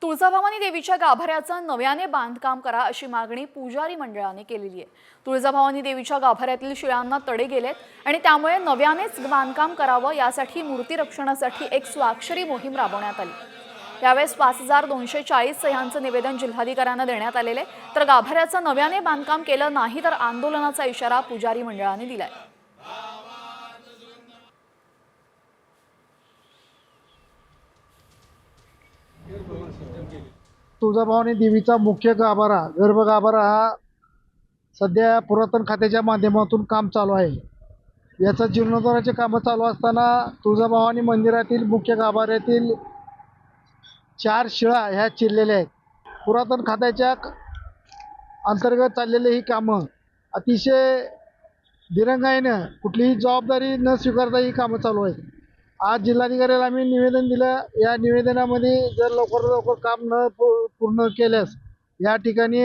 तुळजाभवानी देवीच्या गाभाऱ्याचं नव्याने बांधकाम करा अशी मागणी पुजारी मंडळाने केलेली आहे। तुळजाभवानी देवीच्या गाभाऱ्यातील शिळांना तडे गेलेत आणि त्यामुळे नव्यानेच बांधकाम करावं यासाठी मूर्ती रक्षणासाठी एक स्वाक्षरी मोहीम राबवण्यात आली। यावेळेस 5240 सह्यांचं निवेदन जिल्हाधिकाऱ्यांना देण्यात आलेले, तर गाभाऱ्याचं नव्याने बांधकाम केलं नाही तर आंदोलनाचा इशारा पुजारी मंडळाने दिलाय। तुळजाभवानी देवीचा मुख्य गाभारा गर्भगाभारा हा सध्या पुरातन खात्याच्या माध्यमातून काम चालू आहे। याचा जीर्णोद्धाराचे कामं चालू असताना तुळजाभवानी मंदिरातील मुख्य गाभाऱ्यातील 4 शिळा ह्या चिरलेल्या आहेत। पुरातन खात्याच्या अंतर्गत चाललेले ही कामं अतिशय दिरंगाईनं कुठलीही जबाबदारी न स्वीकारता ही कामं चालू आहेत। आज जिल्हाधिकाऱ्याला आम्ही निवेदन दिलं। या निवेदनामध्ये जर लवकरात लवकर काम न पूर्ण केल्यास या ठिकाणी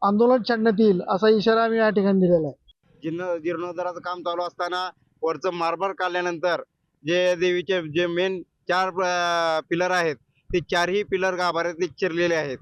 आंदोलन छेडण्यात येईल असा इशारा आम्ही या ठिकाणी दिलेला आहे। जीर्णोद्धाराचं काम चालू असताना वरचं मार्बल काढल्यानंतर जे देवीचे जे मेन 4 पिलर आहेत ते 4ही पिलर गाभाऱ्यातले चिरलेले आहेत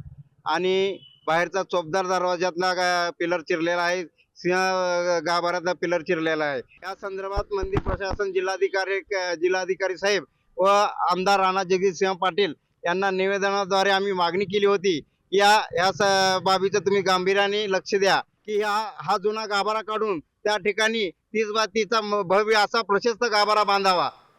आणि बाहेरचा चोपदार दरवाजातला पिलर चिरलेला आहे, सिंह गाभाऱ्यातला पिलर चिरलेला आहे। या संदर्भात मंदिर प्रशासन जिल्हाधिकारी साहेब व आमदार राणा जगजितसिंह पाटील यांना निवेदनाद्वारे आम्ही मागणी केली होती। या बाबीचं तुम्ही गांभीर्याने लक्ष द्या की हा जुना गाभारा काढून त्या ठिकाणी 30 बाय 30चा भव्य असा प्रशस्त गाभारा बांधावा।